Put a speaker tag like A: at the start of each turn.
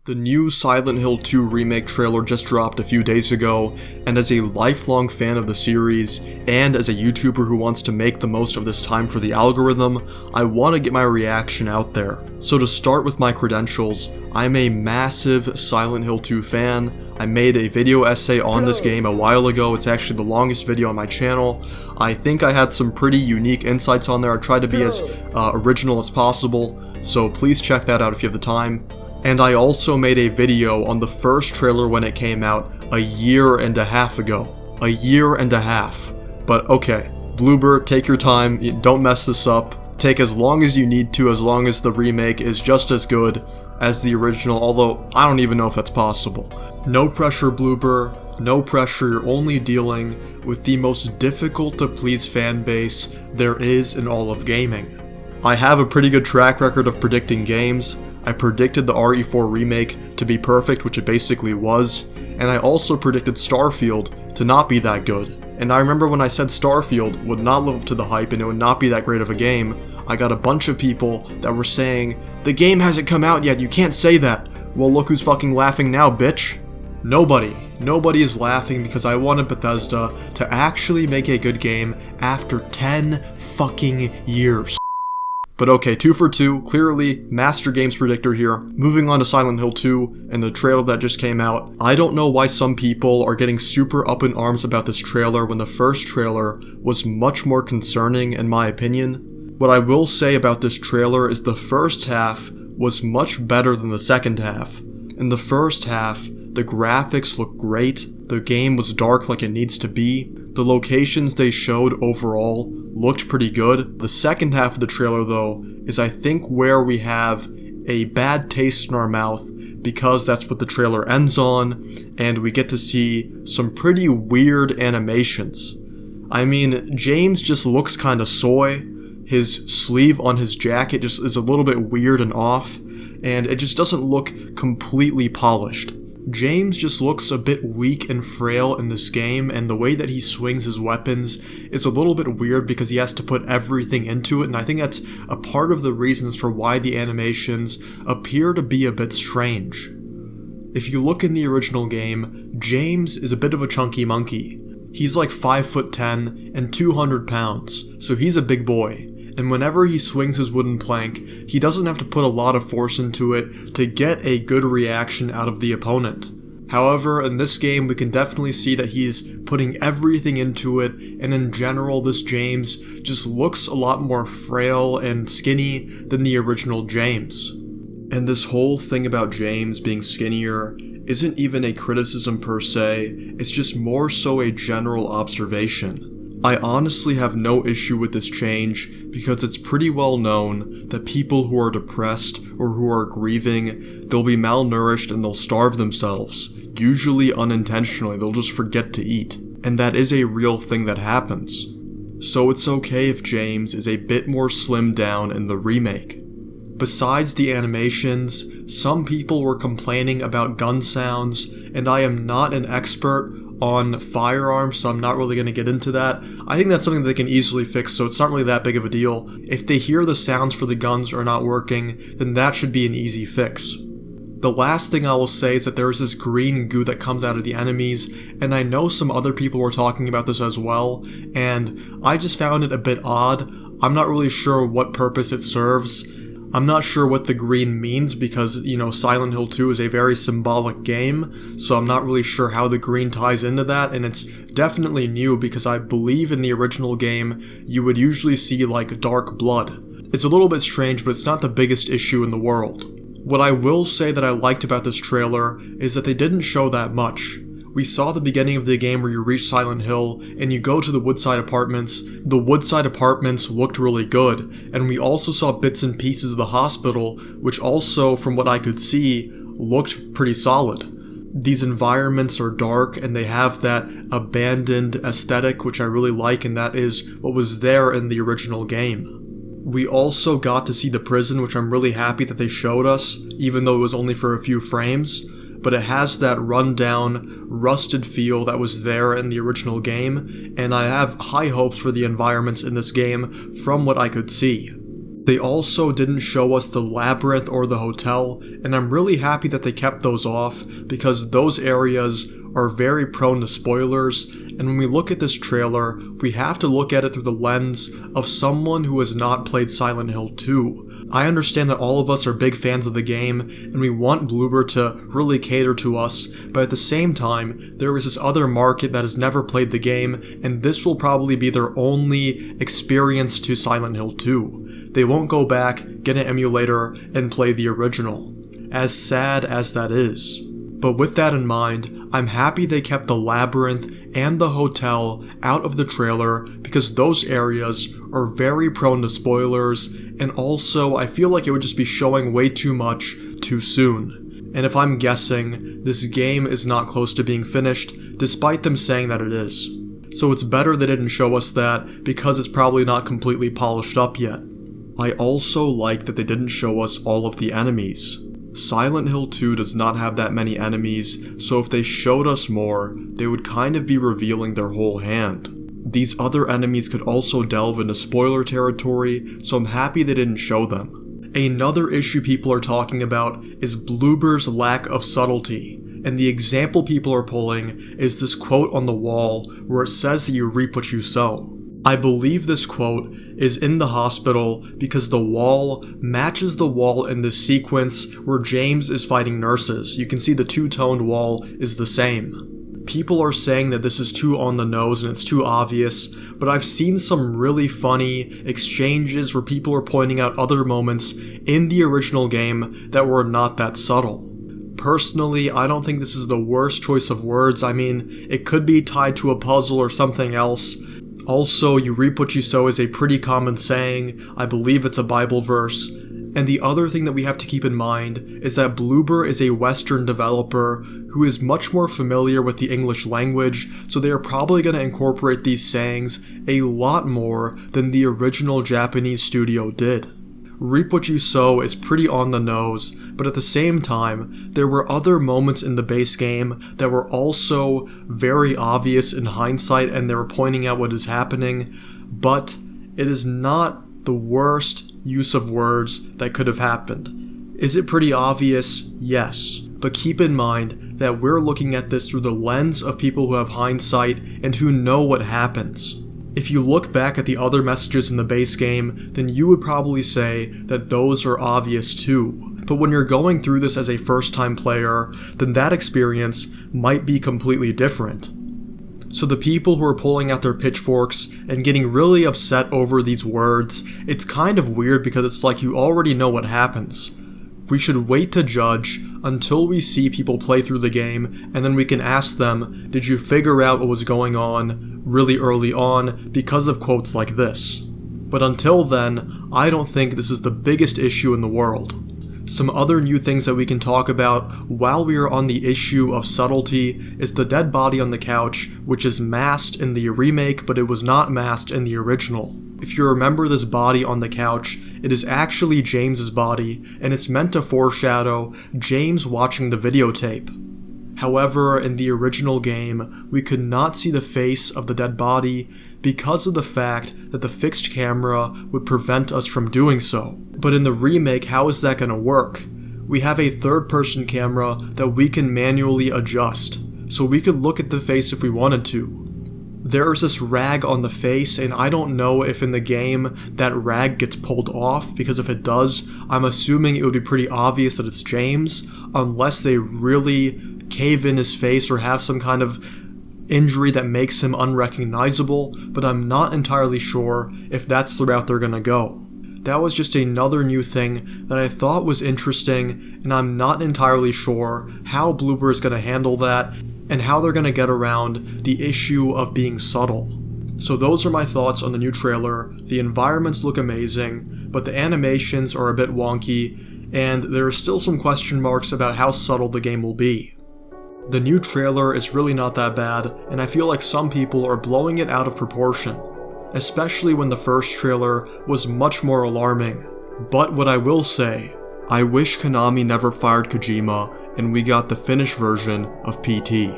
A: The new Silent Hill 2 remake trailer just dropped a few days ago, and as a lifelong fan of the series, and as a YouTuber who wants to make the most of this time for the algorithm, I want to get my reaction out there. So to start with my credentials, I'm a massive Silent Hill 2 fan. I made a video essay on this game a while ago. It's actually the longest video on my channel. I think I had some pretty unique insights on there. I tried to be as original as possible, so please check that out if you have the time. And I also made a video on the first trailer when it came out a year and a half ago. A year and a half. But okay, Bluebird, take your time, don't mess this up. Take as long as you need to, as long as the remake is just as good as the original, although I don't even know if that's possible. No pressure, Bluebird, no pressure, you're only dealing with the most difficult to please fan base there is in all of gaming. I have a pretty good track record of predicting games. I predicted the RE4 remake to be perfect, which it basically was, and I also predicted Starfield to not be that good. And I remember when I said Starfield would not live up to the hype and it would not be that great of a game, I got a bunch of people that were saying, "The game hasn't come out yet, you can't say that." Well, look who's fucking laughing now, bitch. Nobody is laughing because I wanted Bethesda to actually make a good game after 10 fucking years. But okay, 2 for 2, clearly Master Games Predictor here. Moving on to Silent Hill 2 and the trailer that just came out. I don't know why some people are getting super up in arms about this trailer when the first trailer was much more concerning in my opinion. What I will say about this trailer is the first half was much better than the second half. In the first half, the graphics looked great, the game was dark like it needs to be, the locations they showed overall looked pretty good. The second half of the trailer though is I think where we have a bad taste in our mouth because that's what the trailer ends on and we get to see some pretty weird animations. I mean, James just looks kinda soy, his sleeve on his jacket just is a little bit weird and off, and it just doesn't look completely polished. James just looks a bit weak and frail in this game, and the way that he swings his weapons is a little bit weird because he has to put everything into it, and I think that's a part of the reasons for why the animations appear to be a bit strange. If you look in the original game, James is a bit of a chunky monkey. He's like 5'10" and 200 pounds, so he's a big boy. And whenever he swings his wooden plank, he doesn't have to put a lot of force into it to get a good reaction out of the opponent. However, in this game, we can definitely see that he's putting everything into it, and in general, this James just looks a lot more frail and skinny than the original James. And this whole thing about James being skinnier isn't even a criticism per se, it's just more so a general observation. I honestly have no issue with this change because it's pretty well known that people who are depressed or who are grieving, they'll be malnourished and they'll starve themselves, usually unintentionally, they'll just forget to eat. And that is a real thing that happens. So it's okay if James is a bit more slimmed down in the remake. Besides the animations, some people were complaining about gun sounds, and I am not an expert on firearms, so I'm not really going to get into that. I think that's something they can easily fix, so it's not really that big of a deal. If they hear the sounds for the guns are not working, then that should be an easy fix. The last thing I will say is that there is this green goo that comes out of the enemies, and I know some other people were talking about this as well, and I just found it a bit odd. I'm not really sure what purpose it serves. I'm not sure what the green means because, you know, Silent Hill 2 is a very symbolic game, so I'm not really sure how the green ties into that, and it's definitely new because I believe in the original game you would usually see like dark blood. It's a little bit strange, but it's not the biggest issue in the world. What I will say that I liked about this trailer is that they didn't show that much. We saw the beginning of the game where you reach Silent Hill and you go to the Woodside Apartments. The Woodside Apartments looked really good, and we also saw bits and pieces of the hospital, which also, from what I could see, looked pretty solid. These environments are dark and they have that abandoned aesthetic, which I really like, and that is what was there in the original game. We also got to see the prison, which I'm really happy that they showed us, even though it was only for a few frames. But it has that rundown, rusted feel that was there in the original game, and I have high hopes for the environments in this game from what I could see. They also didn't show us the labyrinth or the hotel, and I'm really happy that they kept those off because those areas are very prone to spoilers, and when we look at this trailer, we have to look at it through the lens of someone who has not played Silent Hill 2. I understand that all of us are big fans of the game, and we want Bloober to really cater to us, but at the same time, there is this other market that has never played the game, and this will probably be their only experience to Silent Hill 2. They won't go back, get an emulator, and play the original. As sad as that is. But with that in mind, I'm happy they kept the labyrinth and the hotel out of the trailer because those areas are very prone to spoilers, and also I feel like it would just be showing way too much too soon. And if I'm guessing, this game is not close to being finished, despite them saying that it is. So it's better they didn't show us that because it's probably not completely polished up yet. I also like that they didn't show us all of the enemies. Silent Hill 2 does not have that many enemies, so if they showed us more, they would kind of be revealing their whole hand. These other enemies could also delve into spoiler territory, so I'm happy they didn't show them. Another issue people are talking about is Bloober's lack of subtlety, and the example people are pulling is this quote on the wall where it says that you reap what you sow. I believe this quote is in the hospital because the wall matches the wall in this sequence where James is fighting nurses. You can see the two-toned wall is the same. People are saying that this is too on the nose and it's too obvious, but I've seen some really funny exchanges where people are pointing out other moments in the original game that were not that subtle. Personally, I don't think this is the worst choice of words. I mean, it could be tied to a puzzle or something else. Also, you reap what you sow is a pretty common saying. I believe it's a Bible verse. And the other thing that we have to keep in mind is that Bloober is a Western developer who is much more familiar with the English language, so they are probably going to incorporate these sayings a lot more than the original Japanese studio did. Reap what you sow is pretty on the nose, but at the same time, there were other moments in the base game that were also very obvious in hindsight and they were pointing out what is happening, but it is not the worst use of words that could have happened. Is it pretty obvious? Yes, but keep in mind that we're looking at this through the lens of people who have hindsight and who know what happens. If you look back at the other messages in the base game, then you would probably say that those are obvious too. But when you're going through this as a first-time player, then that experience might be completely different. So the people who are pulling out their pitchforks and getting really upset over these words, it's kind of weird because it's like you already know what happens. We should wait to judge until we see people play through the game, and then we can ask them, did you figure out what was going on really early on because of quotes like this? But until then, I don't think this is the biggest issue in the world. Some other new things that we can talk about while we are on the issue of subtlety is the dead body on the couch, which is masked in the remake, but it was not masked in the original. If you remember this body on the couch, it is actually James's body, and it's meant to foreshadow James watching the videotape. However, in the original game, we could not see the face of the dead body because of the fact that the fixed camera would prevent us from doing so. But in the remake, how is that going to work? We have a third-person camera that we can manually adjust, so we could look at the face if we wanted to. There's this rag on the face, and I don't know if in the game that rag gets pulled off, because if it does, I'm assuming it would be pretty obvious that it's James, unless they really cave in his face or have some kind of injury that makes him unrecognizable, but I'm not entirely sure if that's the route they're gonna go. That was just another new thing that I thought was interesting, and I'm not entirely sure how Bloober is gonna handle that, and how they're gonna get around the issue of being subtle. So those are my thoughts on the new trailer. The environments look amazing, but the animations are a bit wonky, and there are still some question marks about how subtle the game will be. The new trailer is really not that bad, and I feel like some people are blowing it out of proportion, especially when the first trailer was much more alarming. But what I will say, I wish Konami never fired Kojima and we got the finished version of PT.